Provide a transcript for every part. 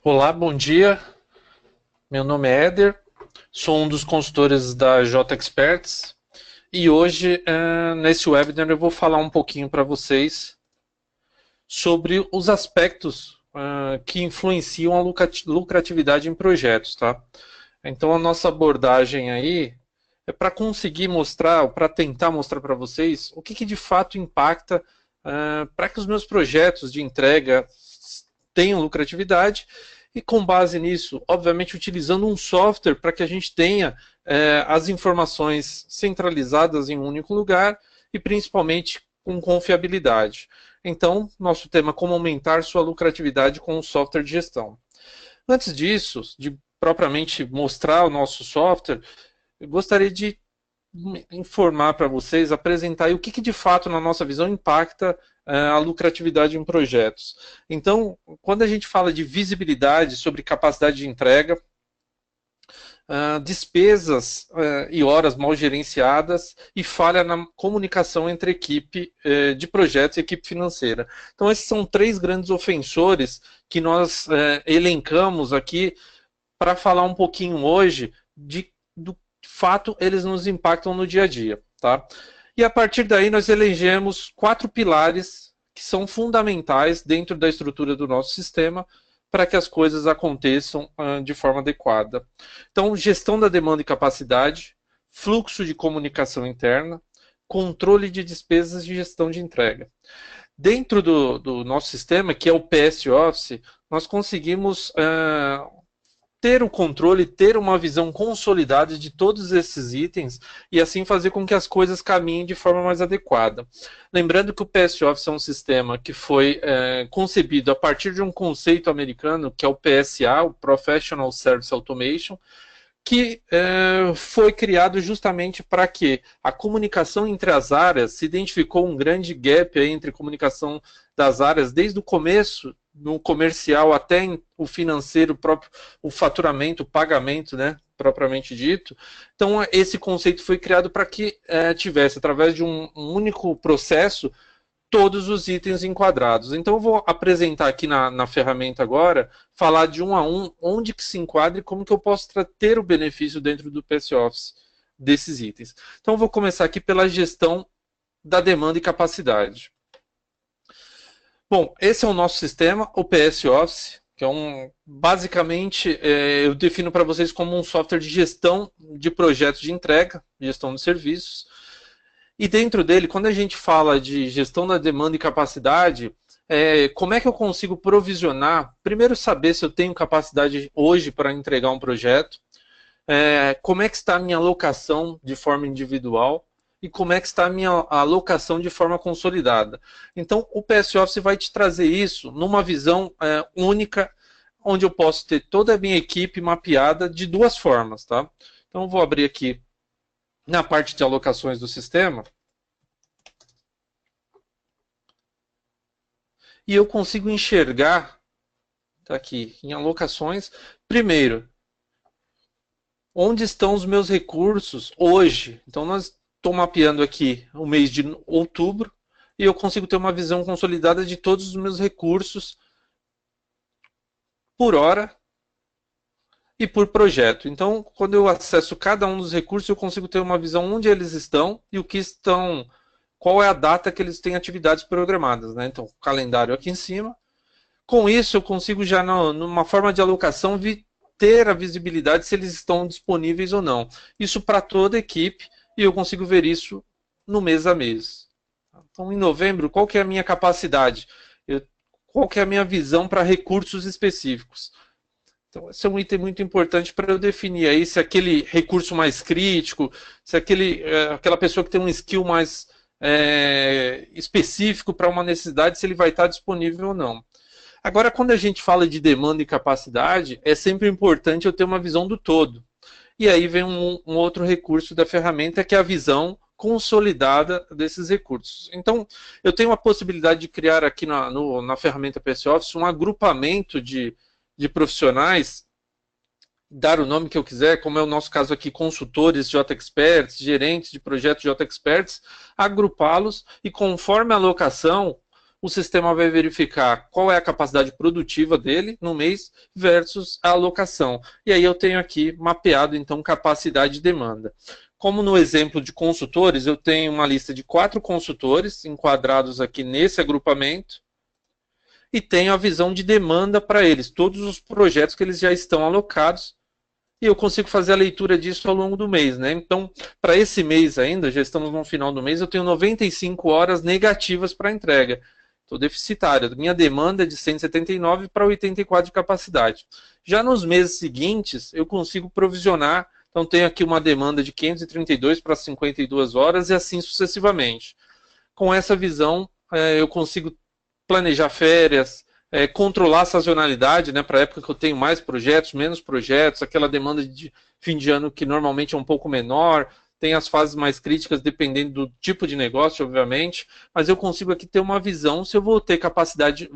Olá, bom dia. Meu nome é Éder, sou um dos consultores da J Experts e hoje, nesse webinar, eu vou falar um pouquinho para vocês sobre os aspectos que influenciam a lucratividade em projetos, tá? Então, a nossa abordagem aí é para conseguir mostrar, ou para tentar mostrar para vocês o que de fato impacta para que os meus projetos de entrega tenham lucratividade e com base nisso, obviamente, utilizando um software para que a gente tenha as informações centralizadas em um único lugar e principalmente com confiabilidade. Então, nosso tema é como aumentar sua lucratividade com o software de gestão. Antes disso, de propriamente mostrar o nosso software, eu gostaria de informar para vocês, apresentar aí o que de fato, na nossa visão, impacta a lucratividade em projetos. Então, quando a gente fala de visibilidade sobre capacidade de entrega, despesas e horas mal gerenciadas e falha na comunicação entre equipe de projetos e equipe financeira. Então, esses são três grandes ofensores que nós elencamos aqui para falar um pouquinho hoje do fato eles nos impactam no dia a dia, tá? E a partir daí nós elegemos 4 pilares que são fundamentais dentro da estrutura do nosso sistema para que as coisas aconteçam de forma adequada. Então, gestão da demanda e capacidade, fluxo de comunicação interna, controle de despesas e gestão de entrega. Dentro do nosso sistema, que é o PS Office, nós conseguimos ter o controle, ter uma visão consolidada de todos esses itens e assim fazer com que as coisas caminhem de forma mais adequada. Lembrando que o PS Office é um sistema que foi concebido a partir de um conceito americano, que é o PSA, o Professional Service Automation, que foi criado justamente para que a comunicação entre as áreas, se identificou um grande gap aí entre comunicação das áreas desde o começo, no comercial até o financeiro próprio, o faturamento, o pagamento, né, propriamente dito. Então, esse conceito foi criado para que tivesse, através de um único processo, todos os itens enquadrados. Então eu vou apresentar aqui na ferramenta agora, falar de um a um, onde que se enquadra e como que eu posso ter o benefício dentro do PS Office desses itens. Então eu vou começar aqui pela gestão da demanda e capacidade. Bom, esse é o nosso sistema, o PS Office, que é basicamente, eu defino para vocês como um software de gestão de projetos de entrega, gestão de serviços. E dentro dele, quando a gente fala de gestão da demanda e capacidade, como é que eu consigo provisionar? Primeiro, saber se eu tenho capacidade hoje para entregar um projeto, como é que está a minha alocação de forma individual e como é que está a minha alocação de forma consolidada. Então, o PS Office vai te trazer isso numa visão única, onde eu posso ter toda a minha equipe mapeada de duas formas, tá? Então, eu vou abrir aqui na parte de alocações do sistema, e eu consigo enxergar, tá aqui, em alocações, primeiro, onde estão os meus recursos hoje. Então, nós estou mapeando aqui o mês de outubro, e eu consigo ter uma visão consolidada de todos os meus recursos por hora e por projeto. Então, quando eu acesso cada um dos recursos, eu consigo ter uma visão onde eles estão e o que estão, qual é a data que eles têm atividades programadas, né? Então, calendário aqui em cima. Com isso, eu consigo já, numa forma de alocação, ter a visibilidade se eles estão disponíveis ou não. Isso para toda a equipe, e eu consigo ver isso no mês a mês. Então, em novembro, qual que é a minha capacidade? Qual que é a minha visão para recursos específicos? Então, esse é um item muito importante para eu definir aí se aquele recurso mais crítico, se aquela pessoa que tem um skill mais específico para uma necessidade, se ele vai estar disponível ou não. Agora, quando a gente fala de demanda e capacidade, é sempre importante eu ter uma visão do todo. E aí vem um outro recurso da ferramenta, que é a visão consolidada desses recursos. Então, eu tenho a possibilidade de criar aqui na ferramenta PS Office um agrupamento de profissionais, dar o nome que eu quiser, como é o nosso caso aqui, consultores J Experts, gerentes de projetos J Experts, agrupá-los e conforme a alocação, o sistema vai verificar qual é a capacidade produtiva dele no mês versus a alocação. E aí eu tenho aqui mapeado, então, capacidade e demanda. Como no exemplo de consultores, eu tenho uma lista de 4 consultores enquadrados aqui nesse agrupamento e tenho a visão de demanda para eles, todos os projetos que eles já estão alocados, e eu consigo fazer a leitura disso ao longo do mês, né? Então, para esse mês ainda, já estamos no final do mês, eu tenho 95 horas negativas para entrega. Estou deficitário. Minha demanda é de 179 para 84 de capacidade. Já nos meses seguintes, eu consigo provisionar. Então, tenho aqui uma demanda de 532 para 52 horas e assim sucessivamente. Com essa visão, eu consigo planejar férias, controlar a sazonalidade, né, para a época que eu tenho mais projetos, menos projetos, aquela demanda de fim de ano que normalmente é um pouco menor, tem as fases mais críticas dependendo do tipo de negócio, obviamente, mas eu consigo aqui ter uma visão se eu vou ter capacidade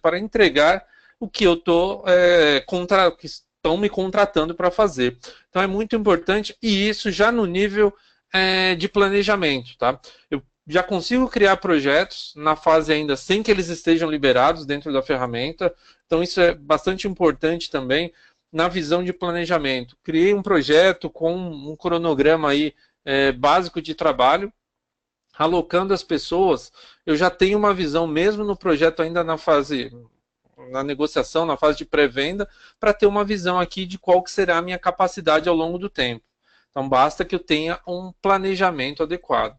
para entregar o que eu estou que estão me contratando para fazer. Então é muito importante, e isso já no nível de planejamento, tá? Eu já consigo criar projetos na fase ainda sem que eles estejam liberados dentro da ferramenta. Então isso é bastante importante também na visão de planejamento. Criei um projeto com um cronograma aí, básico de trabalho, alocando as pessoas, eu já tenho uma visão mesmo no projeto ainda na negociação, na fase de pré-venda, para ter uma visão aqui de qual que será a minha capacidade ao longo do tempo. Então basta que eu tenha um planejamento adequado.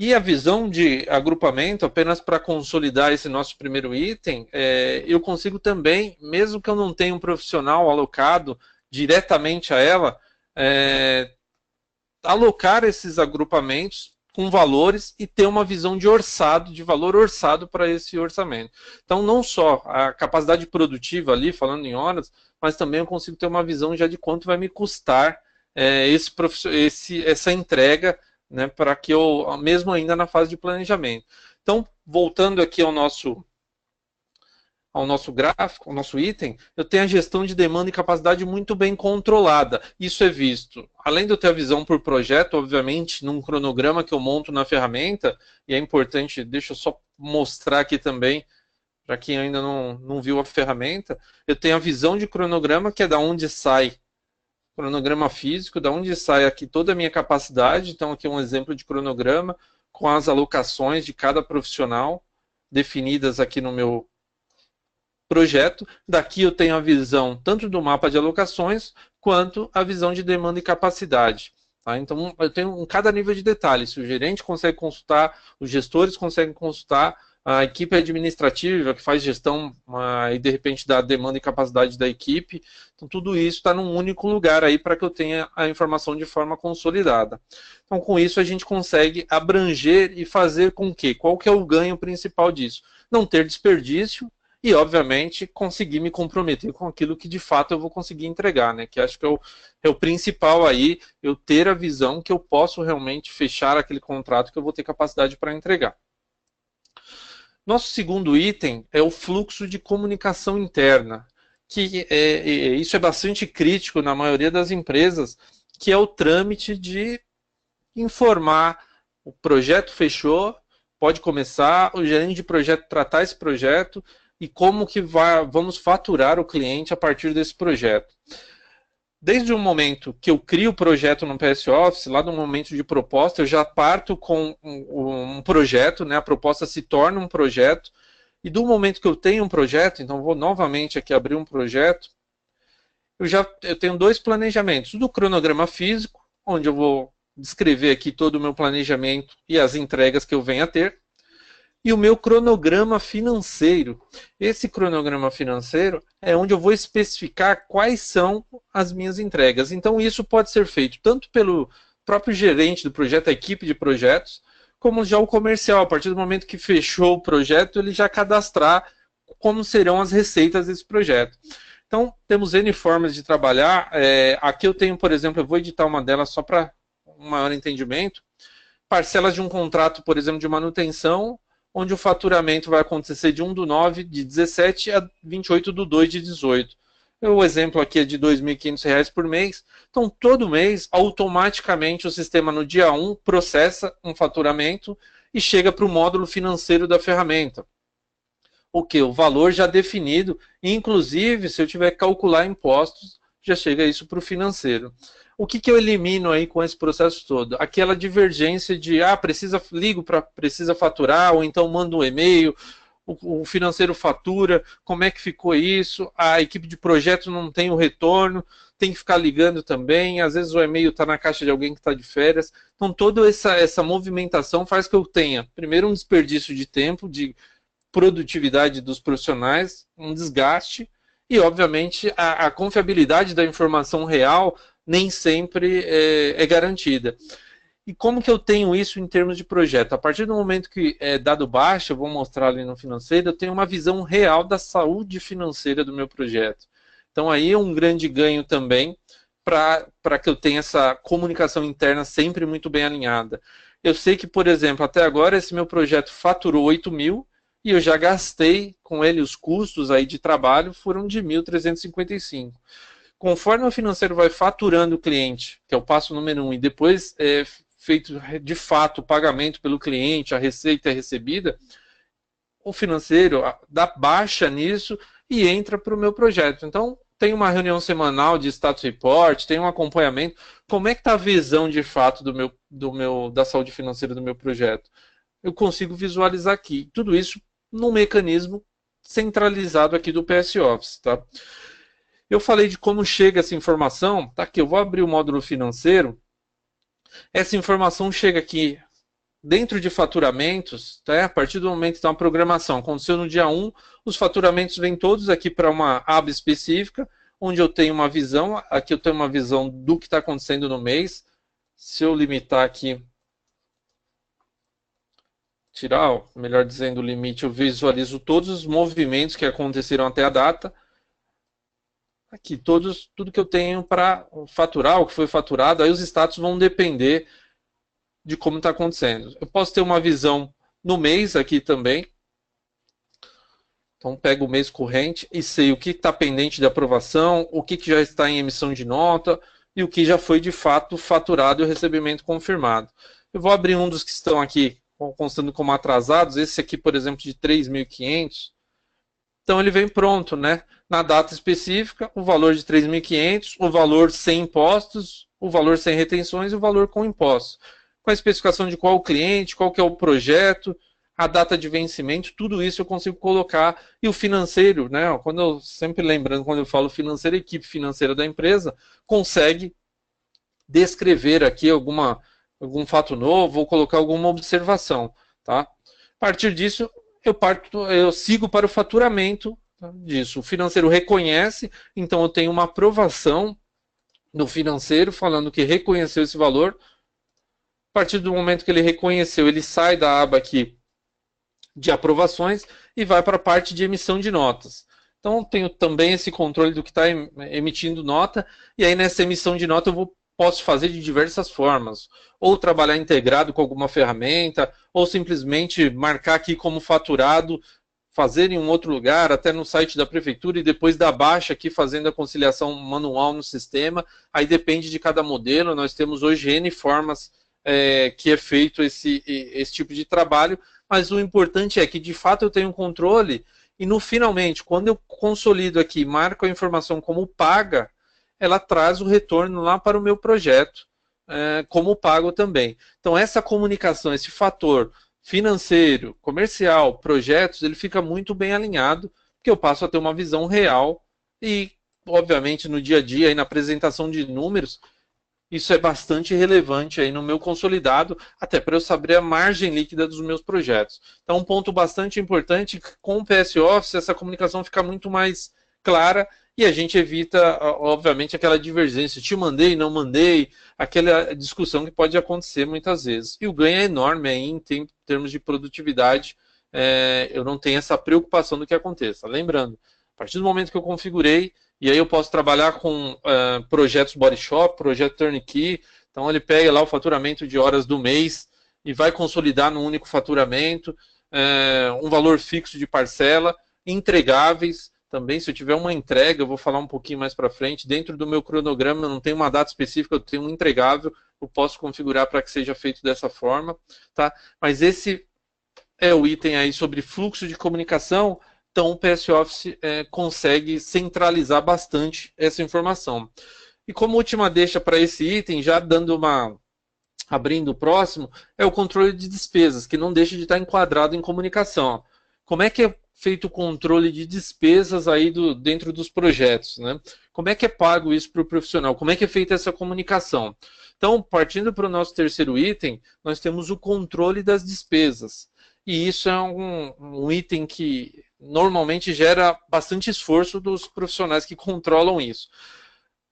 E a visão de agrupamento, apenas para consolidar esse nosso primeiro item, eu consigo também, mesmo que eu não tenha um profissional alocado diretamente a ela, alocar esses agrupamentos com valores e ter uma visão de orçado, de valor orçado para esse orçamento. Então, não só a capacidade produtiva ali, falando em horas, mas também eu consigo ter uma visão já de quanto vai me custar essa entrega, né, para que eu, mesmo ainda na fase de planejamento. Então, voltando aqui ao nosso gráfico, ao nosso item, eu tenho a gestão de demanda e capacidade muito bem controlada. Isso é visto, além de eu ter a visão por projeto, obviamente, num cronograma que eu monto na ferramenta, e é importante, deixa eu só mostrar aqui também, para quem ainda não viu a ferramenta, eu tenho a visão de cronograma, que é da onde sai cronograma físico, da onde sai aqui toda a minha capacidade. Então aqui é um exemplo de cronograma com as alocações de cada profissional definidas aqui no meu projeto. Daqui eu tenho a visão tanto do mapa de alocações quanto a visão de demanda e capacidade. Tá? Então eu tenho em cada nível de detalhe. Se o gerente consegue consultar, os gestores conseguem consultar, a equipe administrativa que faz gestão e de repente dá demanda e capacidade da equipe. Então tudo isso está num único lugar aí para que eu tenha a informação de forma consolidada. Então com isso a gente consegue abranger e fazer com que, qual que é o ganho principal disso? Não ter desperdício e obviamente conseguir me comprometer com aquilo que de fato eu vou conseguir entregar, né? Que acho que é o principal aí, eu ter a visão que eu posso realmente fechar aquele contrato que eu vou ter capacidade para entregar. Nosso segundo item é o fluxo de comunicação interna, que isso é bastante crítico na maioria das empresas, que é o trâmite de informar o projeto fechou, pode começar, o gerente de projeto tratar esse projeto e como que vamos faturar o cliente a partir desse projeto. Desde o momento que eu crio o projeto no PS Office, lá no momento de proposta, eu já parto com um projeto, né? A proposta se torna um projeto, e do momento que eu tenho um projeto, então vou novamente aqui abrir um projeto, eu tenho 2 planejamentos, do cronograma físico, onde eu vou descrever aqui todo o meu planejamento e as entregas que eu venho a ter, e o meu cronograma financeiro. Esse cronograma financeiro é onde eu vou especificar quais são as minhas entregas. Então isso pode ser feito tanto pelo próprio gerente do projeto, a equipe de projetos, como já o comercial. A partir do momento que fechou o projeto, ele já cadastrar como serão as receitas desse projeto. Então temos N formas de trabalhar. Aqui eu tenho, por exemplo, eu vou editar uma delas só para um maior entendimento. Parcelas de um contrato, por exemplo, de manutenção, onde o faturamento vai acontecer de 1/9 de 17 a 28/2 de 18. O exemplo aqui é de R$ 2.500 por mês. Então, todo mês, automaticamente, o sistema no dia 1 processa um faturamento e chega para o módulo financeiro da ferramenta. O que? O valor já definido, inclusive se eu tiver que calcular impostos, já chega isso para o financeiro. O que eu elimino aí com esse processo todo? Aquela divergência de, precisa faturar, ou então mando um e-mail, o financeiro fatura, como é que ficou isso, a equipe de projeto não tem o retorno, tem que ficar ligando também, às vezes o e-mail está na caixa de alguém que está de férias. Então toda essa movimentação faz que eu tenha, primeiro, um desperdício de tempo, de produtividade dos profissionais, um desgaste, e obviamente a confiabilidade da informação real nem sempre é garantida. E como que eu tenho isso em termos de projeto? A partir do momento que é dado baixa, eu vou mostrar ali no financeiro, eu tenho uma visão real da saúde financeira do meu projeto. Então aí é um grande ganho também para que eu tenha essa comunicação interna sempre muito bem alinhada. Eu sei que, por exemplo, até agora esse meu projeto faturou 8 mil e eu já gastei com ele os custos aí de trabalho foram de 1.355. Conforme o financeiro vai faturando o cliente, que é o passo número 1, e depois feito de fato o pagamento pelo cliente, a receita é recebida, o financeiro dá baixa nisso e entra para o meu projeto. Então, tem uma reunião semanal de status report, tem um acompanhamento. Como é que está a visão de fato da saúde financeira do meu projeto? Eu consigo visualizar aqui. Tudo isso num mecanismo centralizado aqui do PS Office. Tá? Eu falei de como chega essa informação. Tá aqui, eu vou abrir o módulo financeiro. Essa informação chega aqui dentro de faturamentos, tá? A partir do momento da programação, aconteceu no dia 1, os faturamentos vêm todos aqui para uma aba específica, onde eu tenho uma visão, aqui eu tenho uma visão do que está acontecendo no mês. Se eu limitar aqui, tirar, melhor dizendo, o limite, eu visualizo todos os movimentos que aconteceram até a data. Aqui, tudo que eu tenho para faturar, o que foi faturado, aí os status vão depender de como está acontecendo. Eu posso ter uma visão no mês aqui também. Então, pego o mês corrente e sei o que está pendente de aprovação, o que já está em emissão de nota e o que já foi de fato faturado e o recebimento confirmado. Eu vou abrir um dos que estão aqui constando como atrasados, esse aqui, por exemplo, de 3.500. Então, ele vem pronto, né? Na data específica, o valor de 3.500, o valor sem impostos, o valor sem retenções e o valor com impostos. Com a especificação de qual o cliente, qual que é o projeto, a data de vencimento, tudo isso eu consigo colocar. E o financeiro, né? Sempre lembrando, quando eu falo financeiro, a equipe financeira da empresa consegue descrever aqui algum fato novo ou colocar alguma observação. Tá? A partir disso, eu sigo para o faturamento disso. O financeiro reconhece, então eu tenho uma aprovação no financeiro falando que reconheceu esse valor. A partir do momento que ele reconheceu, ele sai da aba aqui de aprovações e vai para a parte de emissão de notas. Então, tenho também esse controle do que está emitindo nota, e aí nessa emissão de nota posso fazer de diversas formas. Ou trabalhar integrado com alguma ferramenta, ou simplesmente marcar aqui como faturado, fazer em um outro lugar, até no site da prefeitura, e depois dar baixa aqui fazendo a conciliação manual no sistema. Aí depende de cada modelo, nós temos hoje N formas que é feito esse tipo de trabalho, mas o importante é que de fato eu tenho um controle e finalmente, quando eu consolido aqui, marco a informação como paga, ela traz o retorno lá para o meu projeto como pago também. Então essa comunicação, esse fator financeiro, comercial, projetos, ele fica muito bem alinhado, porque eu passo a ter uma visão real e, obviamente, no dia a dia, aí na apresentação de números, isso é bastante relevante aí no meu consolidado, até para eu saber a margem líquida dos meus projetos. Então, um ponto bastante importante, com o PS Office, essa comunicação fica muito mais clara e a gente evita, obviamente, aquela divergência, te mandei, não mandei, aquela discussão que pode acontecer muitas vezes. E o ganho é enorme aí em termos de produtividade, eu não tenho essa preocupação do que aconteça. Lembrando, a partir do momento que eu configurei, e aí eu posso trabalhar com projetos body shop, projeto turnkey, então ele pega lá o faturamento de horas do mês e vai consolidar num único faturamento, um valor fixo de parcela, entregáveis. também, se eu tiver uma entrega, eu vou falar um pouquinho mais para frente, dentro do meu cronograma eu não tenho uma data específica, eu tenho um entregável, eu posso configurar para que seja feito dessa forma, tá? Mas esse é o item aí sobre fluxo de comunicação, então o PS Office consegue centralizar bastante essa informação. E como última deixa para esse item, já dando uma abrindo o próximo, é o controle de despesas, que não deixa de estar enquadrado em comunicação. Como é que é feito o controle de despesas aí dentro dos projetos, né? Como é que é pago isso para o profissional? Como é que é feita essa comunicação? Então, partindo para o nosso terceiro item, nós temos o controle das despesas. E isso é um item que normalmente gera bastante esforço dos profissionais que controlam isso.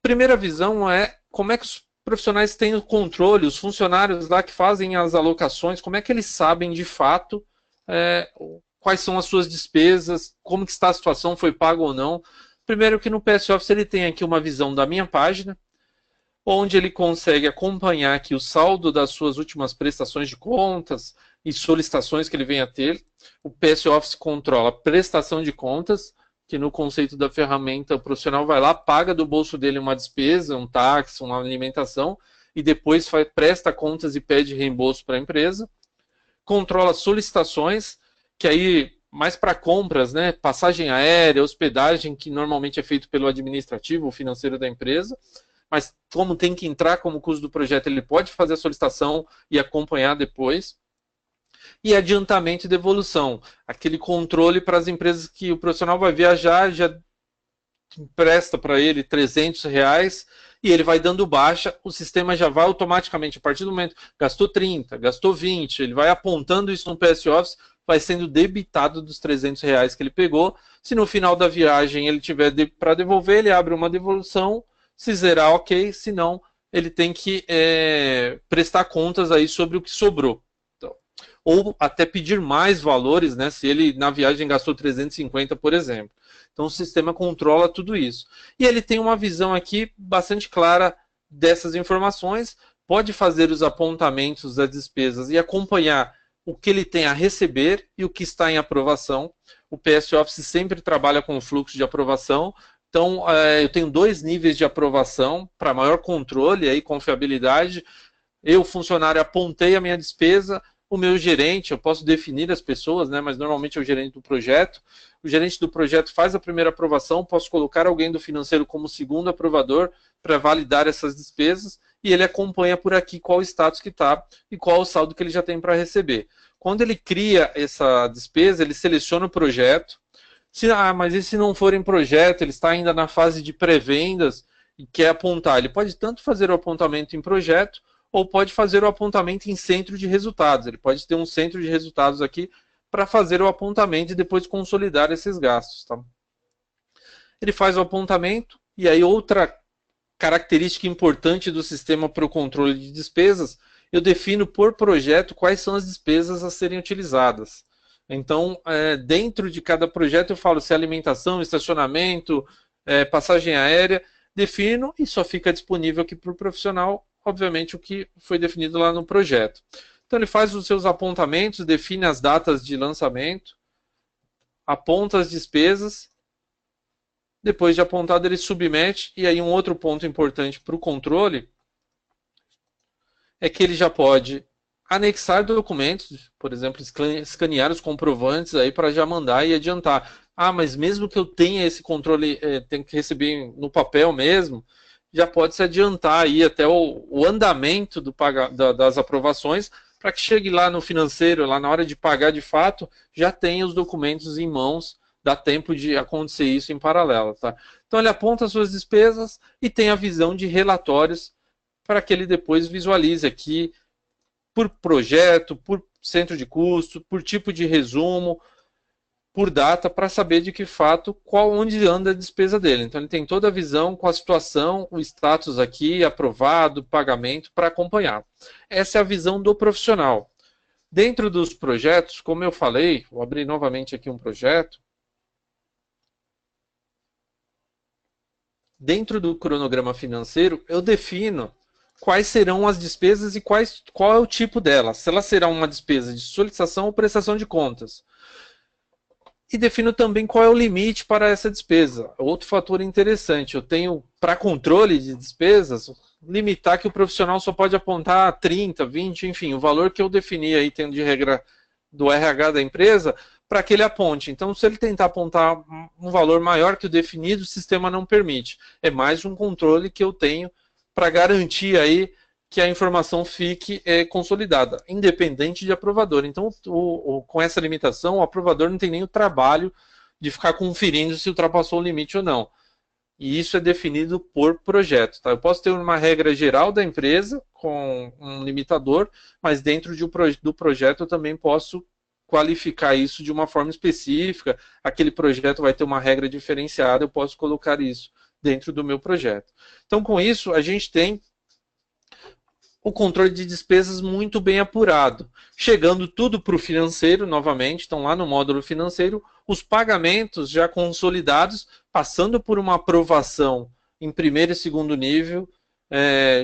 Primeira visão é como é que os profissionais têm o controle, os funcionários lá que fazem as alocações, como é que eles sabem de fato quais são as suas despesas, como que está a situação, foi pago ou não. Primeiro que no PS Office ele tem aqui uma visão da minha página, onde ele consegue acompanhar aqui o saldo das suas últimas prestações de contas e solicitações que ele venha a ter. O PS Office controla a prestação de contas, que no conceito da ferramenta o profissional vai lá, paga do bolso dele uma despesa, um táxi, uma alimentação, e depois presta contas e pede reembolso para a empresa. Controla solicitações, que aí mais para compras, né? Passagem aérea, hospedagem, que normalmente é feito pelo administrativo ou financeiro da empresa, mas como tem que entrar como custo do projeto, ele pode fazer a solicitação e acompanhar depois. E adiantamento e devolução, aquele controle para as empresas que o profissional vai viajar, já empresta para ele R$ 300 e ele vai dando baixa, o sistema já vai automaticamente, a partir do momento gastou 30, gastou 20, ele vai apontando isso no PS Office, vai sendo debitado dos R$ 300 que ele pegou. Se no final da viagem ele tiver para devolver, ele abre uma devolução, se zerar, ok, se não, ele tem que prestar contas aí sobre o que sobrou. Então, ou até pedir mais valores, né, se ele na viagem gastou 350, por exemplo. Então o sistema controla tudo isso. E ele tem uma visão aqui bastante clara dessas informações, pode fazer os apontamentos das despesas e acompanhar o que ele tem a receber e o que está em aprovação. O PS Office sempre trabalha com o fluxo de aprovação. Então, eu tenho 2 níveis de aprovação para maior controle e confiabilidade. Eu, funcionário, apontei a minha despesa, o meu gerente, eu posso definir as pessoas, né, mas normalmente é o gerente do projeto. O gerente do projeto faz a primeira aprovação, posso colocar alguém do financeiro como segundo aprovador para validar essas despesas e ele acompanha por aqui qual o status que está e qual o saldo que ele já tem para receber. Quando ele cria essa despesa, ele seleciona o projeto. Mas e se não for em projeto, ele está ainda na fase de pré-vendas e quer apontar? Ele pode tanto fazer o apontamento em projeto, ou pode fazer o apontamento em centro de resultados. Ele pode ter um centro de resultados aqui para fazer o apontamento e depois consolidar esses gastos. Tá? Ele faz o apontamento, e aí outra característica importante do sistema para o controle de despesas, eu defino por projeto quais são as despesas a serem utilizadas. Então, dentro de cada projeto eu falo se é alimentação, estacionamento, passagem aérea, defino e só fica disponível aqui para o profissional, obviamente, o que foi definido lá no projeto. Então ele faz os seus apontamentos, define as datas de lançamento, aponta as despesas, depois de apontado ele submete, e aí um outro ponto importante para o controle é que ele já pode anexar documentos, por exemplo, escanear os comprovantes aí para já mandar e adiantar. Mas mesmo que eu tenha esse controle, tenho que receber no papel mesmo, já pode se adiantar aí até o andamento das aprovações, para que chegue lá no financeiro, lá na hora de pagar de fato, já tenha os documentos em mãos, dá tempo de acontecer isso em paralelo. Tá? Então ele aponta as suas despesas e tem a visão de relatórios para que ele depois visualize aqui por projeto, por centro de custo, por tipo de resumo, por data, para saber de que fato onde anda a despesa dele. Então ele tem toda a visão com a situação, o status aqui, aprovado, pagamento, para acompanhar. Essa é a visão do profissional. Dentro dos projetos, como eu falei, vou abrir novamente aqui um projeto. Dentro do cronograma financeiro, eu defino quais serão as despesas e qual é o tipo dela. Se ela será uma despesa de solicitação ou prestação de contas. E defino também qual é o limite para essa despesa. Outro fator interessante, eu tenho, para controle de despesas, limitar que o profissional só pode apontar 30, 20, enfim, o valor que eu defini aí, tendo de regra do RH da empresa, para que ele aponte. Então, se ele tentar apontar um valor maior que o definido, o sistema não permite. É mais um controle que eu tenho para garantir aí que a informação fique consolidada, independente de aprovador. Então, com essa limitação, o aprovador não tem nem o trabalho de ficar conferindo se ultrapassou o limite ou não. E isso é definido por projeto. Tá? Eu posso ter uma regra geral da empresa, com um limitador, mas dentro do projeto eu também posso qualificar isso de uma forma específica. Aquele projeto vai ter uma regra diferenciada, eu posso colocar isso dentro do meu projeto. Então, com isso, a gente tem o controle de despesas muito bem apurado, chegando tudo para o financeiro novamente, então lá no módulo financeiro, os pagamentos já consolidados, passando por uma aprovação em primeiro e segundo nível,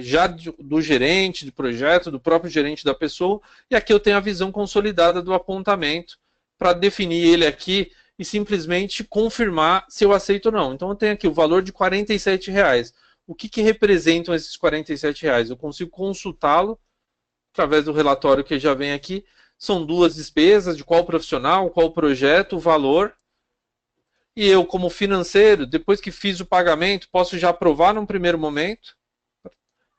já do gerente de projeto, do próprio gerente da pessoa, e aqui eu tenho a visão consolidada do apontamento, para definir ele aqui e simplesmente confirmar se eu aceito ou não. Então eu tenho aqui o valor de R$ 47. O que representam esses R$ 47? Eu consigo consultá-lo através do relatório que já vem aqui. São duas despesas, de qual profissional, qual projeto, o valor. E eu, como financeiro, depois que fiz o pagamento, posso já aprovar num primeiro momento.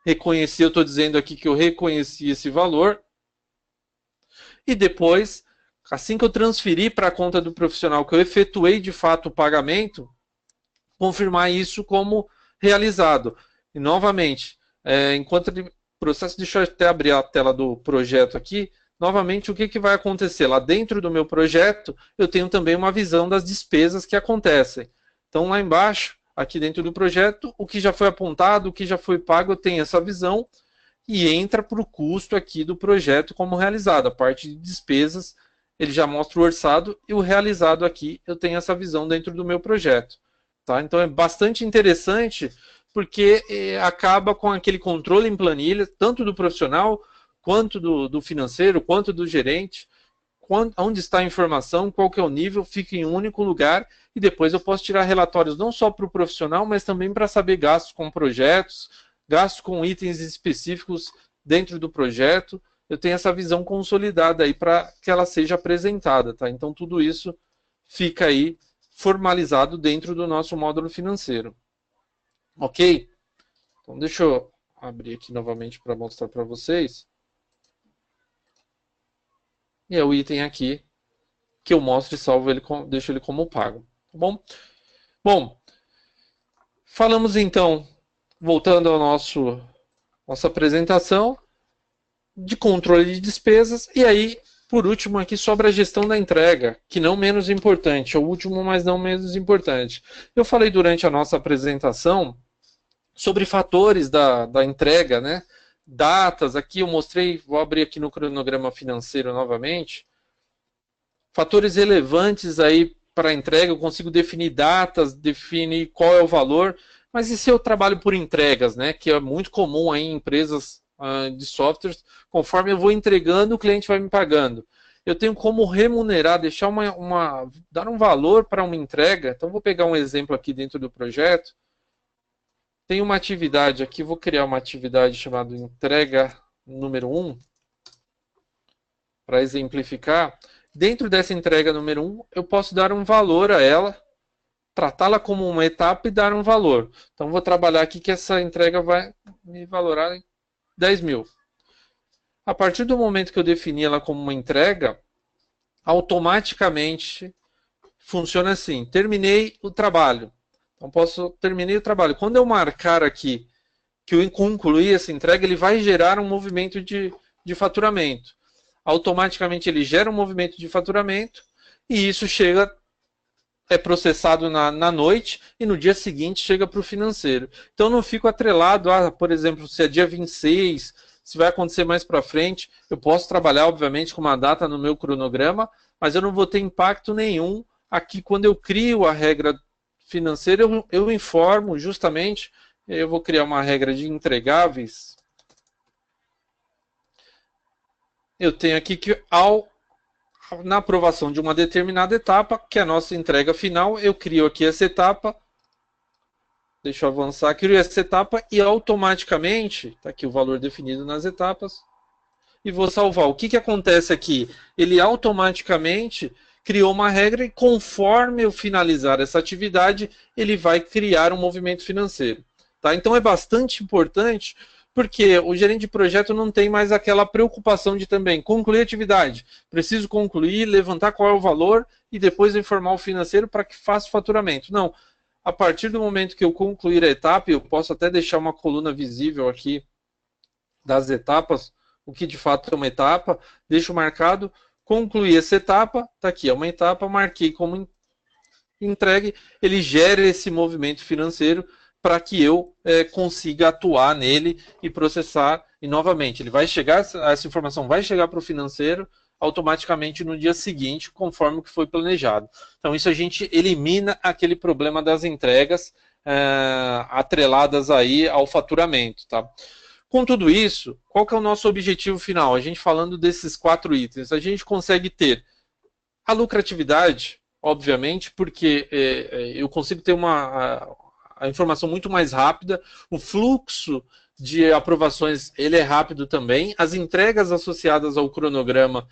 Reconhecer, eu estou dizendo aqui que eu reconheci esse valor. E depois, assim que eu transferir para a conta do profissional, que eu efetuei de fato o pagamento, confirmar isso como realizado. E novamente, enquanto ele processo, deixa eu até abrir a tela do projeto aqui. Novamente, o que vai acontecer? Lá dentro do meu projeto, eu tenho também uma visão das despesas que acontecem. Então, lá embaixo, aqui dentro do projeto, o que já foi apontado, o que já foi pago, eu tenho essa visão e entra para o custo aqui do projeto como realizado. A parte de despesas, ele já mostra o orçado e o realizado aqui, eu tenho essa visão dentro do meu projeto. Tá? Então é bastante interessante porque acaba com aquele controle em planilha, tanto do profissional, quanto do financeiro, quanto do gerente, onde está a informação, qual que é o nível, fica em um único lugar e depois eu posso tirar relatórios não só para o profissional, mas também para saber gastos com projetos, gastos com itens específicos dentro do projeto. Eu tenho essa visão consolidada aí para que ela seja apresentada. Tá? Então tudo isso fica aí formalizado dentro do nosso módulo financeiro. Ok? Então, deixa eu abrir aqui novamente para mostrar para vocês. E é o item aqui que eu mostro e salvo ele, deixo ele como pago. Tá bom? Bom, falamos então, voltando ao nossa apresentação, de controle de despesas. E aí, por último, aqui sobre a gestão da entrega, que não menos importante, é o último, mas não menos importante. Eu falei durante a nossa apresentação sobre fatores da entrega, né? Datas, aqui eu mostrei, vou abrir aqui no cronograma financeiro novamente, fatores relevantes aí para a entrega, eu consigo definir datas, definir qual é o valor, mas e se eu trabalho por entregas, né? Que é muito comum aí em empresas de softwares, conforme eu vou entregando, o cliente vai me pagando. Eu tenho como remunerar, deixar dar um valor para uma entrega. Então, vou pegar um exemplo aqui dentro do projeto. Tem uma atividade aqui, vou criar uma atividade chamada entrega número 1, para exemplificar. Dentro dessa entrega número 1, eu posso dar um valor a ela, tratá-la como uma etapa e dar um valor. Então, vou trabalhar aqui que essa entrega vai me valorar em 10 mil. A partir do momento que eu defini ela como uma entrega, automaticamente funciona assim. Terminei o trabalho. Então, terminei o trabalho. Quando eu marcar aqui que eu concluí essa entrega, ele vai gerar um movimento de faturamento. Automaticamente ele gera um movimento de faturamento e isso é processado na noite e no dia seguinte chega para o financeiro. Então não fico atrelado a, por exemplo, se é dia 26, se vai acontecer mais para frente. Eu posso trabalhar, obviamente, com uma data no meu cronograma, mas eu não vou ter impacto nenhum aqui quando eu crio a regra financeira, eu informo justamente, eu vou criar uma regra de entregáveis. Eu tenho aqui que ao Na aprovação de uma determinada etapa, que é a nossa entrega final, eu crio aqui essa etapa. Deixa eu avançar, crio essa etapa e automaticamente, está aqui o valor definido nas etapas, e vou salvar. O que, que acontece aqui? Ele automaticamente criou uma regra e conforme eu finalizar essa atividade, ele vai criar um movimento financeiro. Tá? Então é bastante importante, porque o gerente de projeto não tem mais aquela preocupação de também concluir a atividade. Preciso concluir, levantar qual é o valor e depois informar o financeiro para que faça o faturamento. Não. A partir do momento que eu concluir a etapa, eu posso até deixar uma coluna visível aqui das etapas, o que de fato é uma etapa, deixo marcado, concluí essa etapa, está aqui, é uma etapa, marquei como entregue, ele gera esse movimento financeiro para que eu consiga atuar nele e processar, e novamente, ele vai chegar, essa informação vai chegar para o financeiro automaticamente no dia seguinte, conforme o que foi planejado. Então isso a gente elimina aquele problema das entregas atreladas aí ao faturamento, tá? Com tudo isso, qual que é o nosso objetivo final? A gente falando desses 4 itens, a gente consegue ter a lucratividade, obviamente, porque eu consigo ter a informação muito mais rápida, o fluxo de aprovações ele é rápido também, as entregas associadas ao cronograma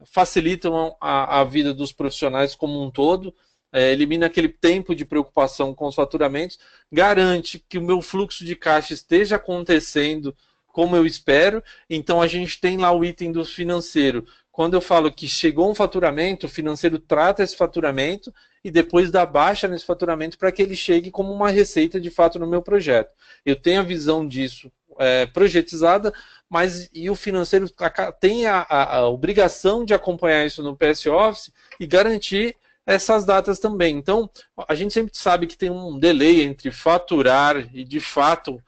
facilitam a vida dos profissionais como um todo, elimina aquele tempo de preocupação com os faturamentos, garante que o meu fluxo de caixa esteja acontecendo como eu espero, então a gente tem lá o item do financeiro. Quando eu falo que chegou um faturamento, o financeiro trata esse faturamento e depois dá baixa nesse faturamento para que ele chegue como uma receita de fato no meu projeto. Eu tenho a visão disso projetizada, mas e o financeiro tem a obrigação de acompanhar isso no PS Office e garantir essas datas também. Então, a gente sempre sabe que tem um delay entre faturar e de fato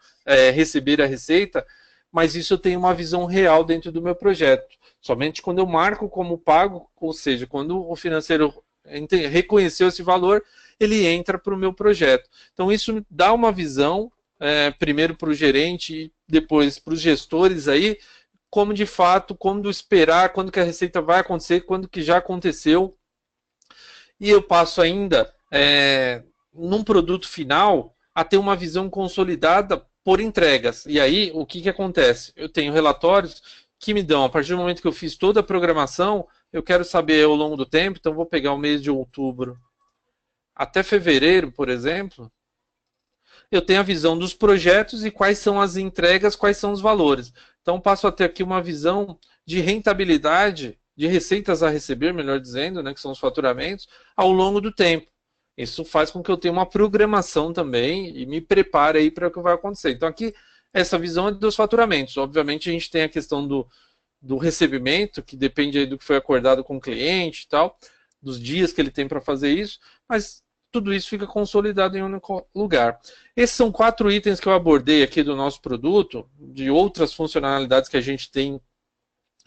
receber a receita, mas isso eu tenho uma visão real dentro do meu projeto. Somente quando eu marco como pago, ou seja, quando o financeiro reconheceu esse valor, ele entra para o meu projeto. Então isso me dá uma visão, primeiro para o gerente e depois para os gestores aí, como de fato, quando esperar, quando que a receita vai acontecer, quando que já aconteceu. E eu passo ainda, num produto final, a ter uma visão consolidada por entregas. E aí, o que, que acontece? Eu tenho relatórios que me dão, a partir do momento que eu fiz toda a programação, eu quero saber ao longo do tempo, então vou pegar o mês de outubro até fevereiro, por exemplo, eu tenho a visão dos projetos e quais são as entregas, quais são os valores. Então passo a ter aqui uma visão de rentabilidade, de receitas a receber, melhor dizendo, né, que são os faturamentos, ao longo do tempo. Isso faz com que eu tenha uma programação também e me prepare aí para o que vai acontecer. Então aqui, essa visão é dos faturamentos. Obviamente a gente tem a questão do recebimento, que depende aí do que foi acordado com o cliente e tal, dos dias que ele tem para fazer isso, mas tudo isso fica consolidado em um único lugar. Esses são 4 itens que eu abordei aqui do nosso produto, de outras funcionalidades que a gente tem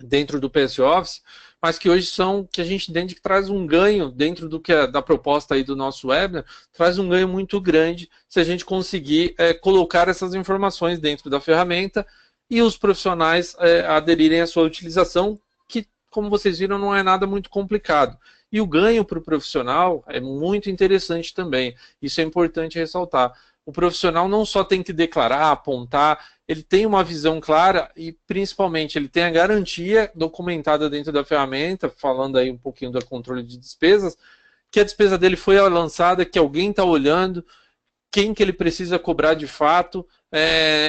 dentro do PS Office, mas que hoje são que a gente entende que traz um ganho dentro do que é da proposta aí do nosso webinar, traz um ganho muito grande se a gente conseguir colocar essas informações dentro da ferramenta e os profissionais aderirem à sua utilização, que, como vocês viram, não é nada muito complicado. E o ganho para o profissional é muito interessante também. Isso é importante ressaltar. O profissional não só tem que declarar, apontar, ele tem uma visão clara e, principalmente, ele tem a garantia documentada dentro da ferramenta, falando aí um pouquinho do controle de despesas, que a despesa dele foi lançada, que alguém está olhando, quem que ele precisa cobrar de fato,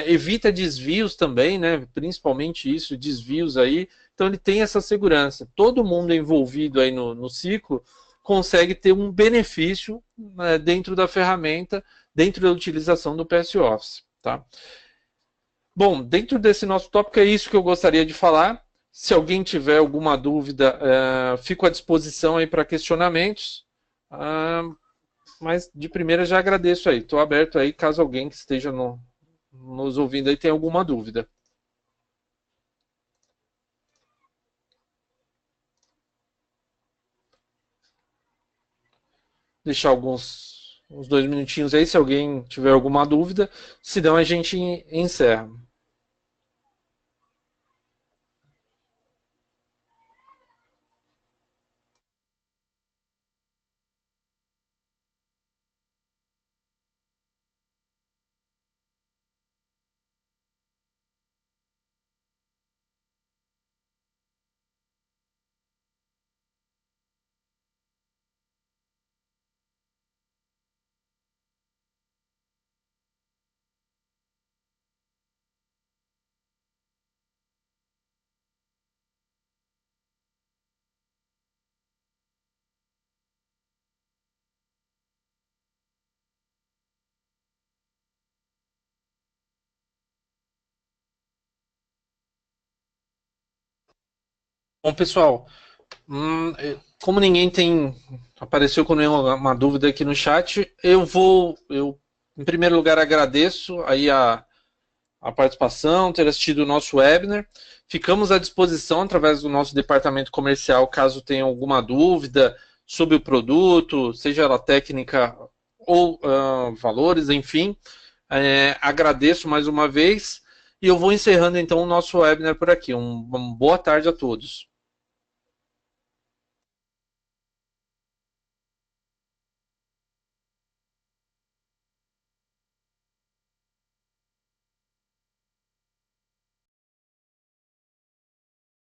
evita desvios também, né? Principalmente isso, desvios aí. Então ele tem essa segurança. Todo mundo envolvido aí no ciclo consegue ter um benefício dentro da ferramenta, dentro da utilização do PS Office. Tá? Bom, dentro desse nosso tópico é isso que eu gostaria de falar. Se alguém tiver alguma dúvida, fico à disposição aí para questionamentos. Mas de primeira já agradeço aí. Estou aberto aí caso alguém que esteja nos ouvindo aí tenha alguma dúvida. Deixar uns 2 minutinhos aí se alguém tiver alguma dúvida. Senão a gente encerra. Bom, pessoal, como ninguém apareceu com nenhuma dúvida aqui no chat, eu em primeiro lugar agradeço aí a participação, ter assistido o nosso webinar. Ficamos à disposição através do nosso departamento comercial, caso tenha alguma dúvida sobre o produto, seja ela técnica ou valores, enfim. Agradeço mais uma vez e eu vou encerrando então o nosso webinar por aqui. Uma boa tarde a todos.